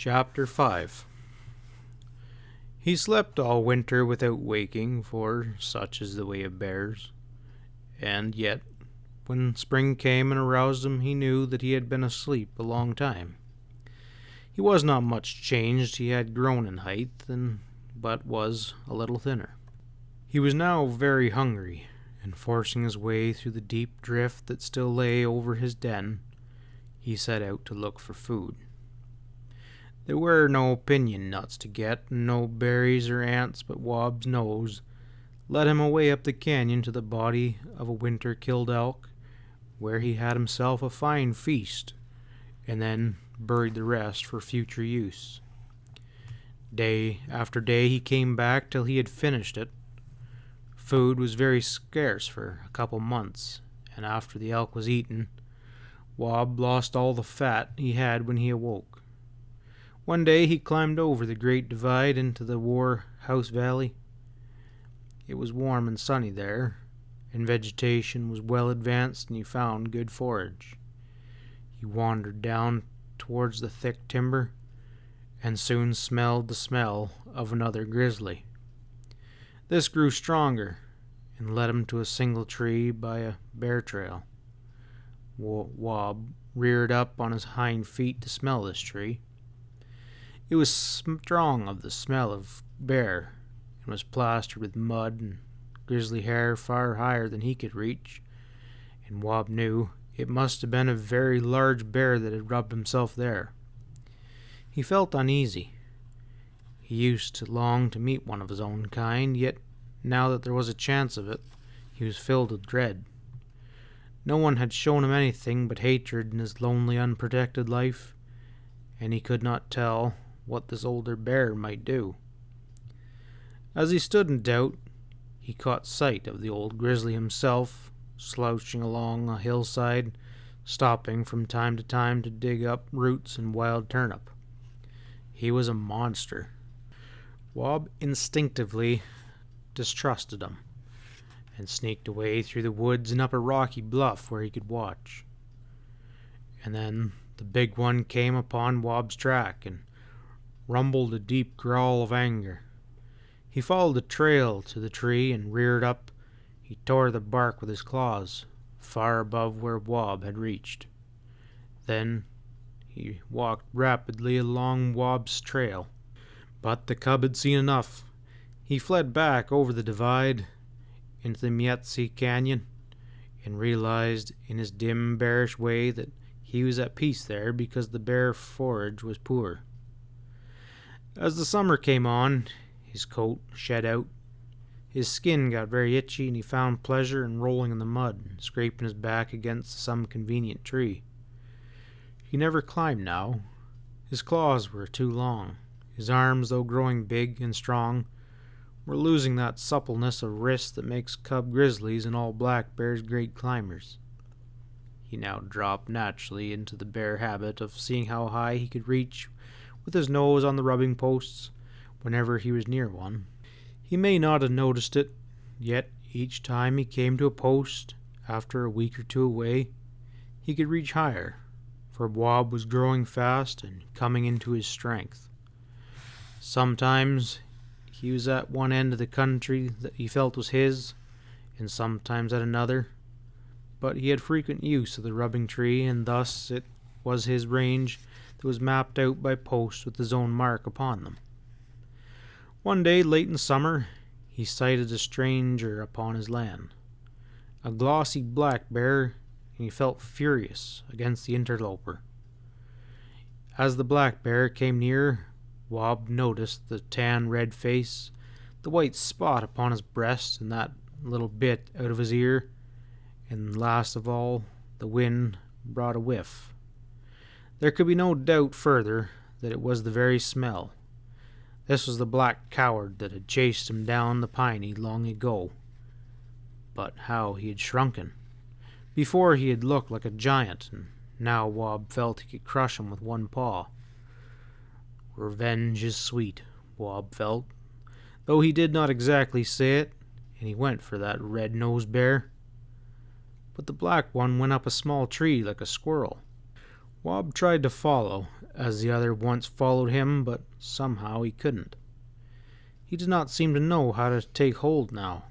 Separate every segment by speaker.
Speaker 1: Chapter 5. He slept all winter without waking, for such is the way of bears. And yet, when spring came and aroused him, he knew that he had been asleep a long time. He was not much changed. He had grown in height, but was a little thinner. He was now very hungry, and forcing his way through the deep drift that still lay over his den, he set out to look for food. There were no piñon nuts to get, and no berries or ants, but Wob's nose led him away up the canyon to the body of a winter-killed elk, where he had himself a fine feast, and then buried the rest for future use. Day after day he came back till he had finished it. Food was very scarce for a couple months, and after the elk was eaten, Wob lost all the fat he had when he awoke. One day he climbed over the Great Divide into the War House Valley. It was warm and sunny there, and vegetation was well advanced, and he found good forage. He wandered down towards the thick timber, and soon smelled the smell of another grizzly. This grew stronger, and led him to a single tree by a bear trail. Wob reared up on his hind feet to smell this tree. It was strong of the smell of bear, and was plastered with mud and grizzly hair far higher than he could reach, and Wob knew it must have been a very large bear that had rubbed himself there. He felt uneasy. He used to long to meet one of his own kind, yet now that there was a chance of it, he was filled with dread. No one had shown him anything but hatred in his lonely, unprotected life, and he could not tell what this older bear might do. As he stood in doubt, he caught sight of the old grizzly himself, slouching along a hillside, stopping from time to time to dig up roots and wild turnip. He was a monster. Wob instinctively distrusted him, and sneaked away through the woods and up a rocky bluff where he could watch. And then the big one came upon Wob's track and rumbled a deep growl of anger. He followed the trail to the tree and reared up. He tore the bark with his claws, far above where Wob had reached. Then he walked rapidly along Wob's trail. But the cub had seen enough. He fled back over the divide into the Mietzi Canyon, and realized in his dim, bearish way that he was at peace there because the bear forage was poor. As the summer came on, his coat shed out. His skin got very itchy, and he found pleasure in rolling in the mud and scraping his back against some convenient tree. He never climbed now. His claws were too long. His arms, though growing big and strong, were losing that suppleness of wrist that makes cub grizzlies and all black bears great climbers. He now dropped naturally into the bear habit of seeing how high he could reach with his nose on the rubbing posts whenever he was near one. He may not have noticed it, yet each time he came to a post, after a week or two away, he could reach higher, for Wob was growing fast and coming into his strength. Sometimes he was at one end of the country that he felt was his, and sometimes at another, but he had frequent use of the rubbing tree, and thus it was his range that was mapped out by posts with his own mark upon them. One day, late in summer, he sighted a stranger upon his land, a glossy black bear, and he felt furious against the interloper. As the black bear came near, Wob noticed the tan red face, the white spot upon his breast, and that little bit out of his ear, and last of all, the wind brought a whiff. There could be no doubt further that it was the very smell. This was the black coward that had chased him down the piney long ago. But how he had shrunken! Before he had looked like a giant, and now Wob felt he could crush him with one paw. Revenge is sweet, Wob felt, though he did not exactly say it, and he went for that red-nosed bear. But the black one went up a small tree like a squirrel. Wob tried to follow, as the other once followed him, but somehow he couldn't. He did not seem to know how to take hold now,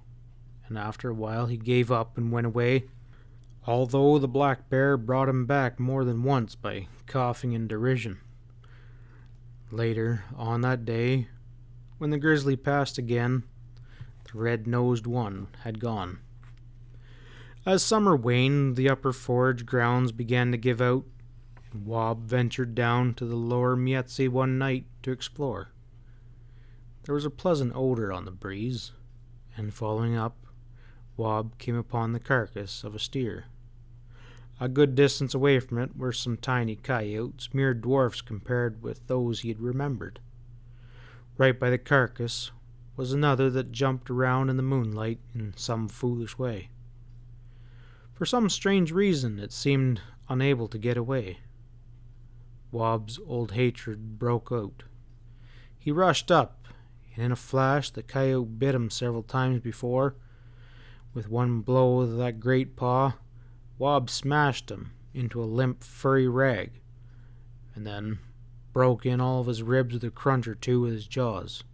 Speaker 1: and after a while he gave up and went away, although the black bear brought him back more than once by coughing in derision. Later on that day, when the grizzly passed again, the red-nosed one had gone. As summer waned, the upper forage grounds began to give out, and Wob ventured down to the lower Mietze one night to explore. There was a pleasant odor on the breeze, and following up, Wob came upon the carcass of a steer. A good distance away from it were some tiny coyotes, mere dwarfs compared with those he had remembered. Right by the carcass was another that jumped around in the moonlight in some foolish way. For some strange reason, it seemed unable to get away. Wob's old hatred broke out. He rushed up, and in a flash the coyote bit him several times before. With one blow of that great paw, Wob smashed him into a limp, furry rag, and then broke in all of his ribs with a crunch or two with his jaws.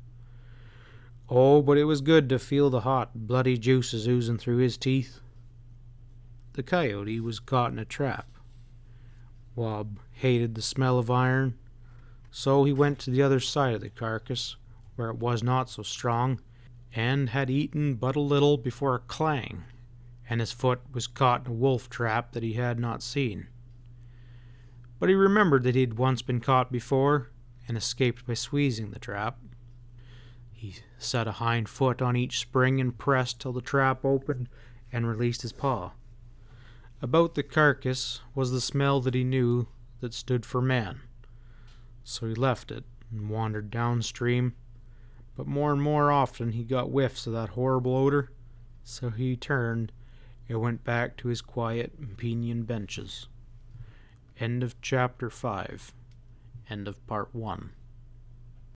Speaker 1: Oh, but it was good to feel the hot, bloody juices oozing through his teeth. The coyote was caught in a trap. Wob hated the smell of iron, so he went to the other side of the carcass, where it was not so strong, and had eaten but a little before a clang, and his foot was caught in a wolf trap that he had not seen. But he remembered that he had once been caught before, and escaped by squeezing the trap. He set a hind foot on each spring and pressed till the trap opened and released his paw. About the carcass was the smell that he knew that stood for man, so he left it and wandered downstream, but more and more often he got whiffs of that horrible odor, so he turned and went back to his quiet pinyon benches. End of chapter 5. End of part 1.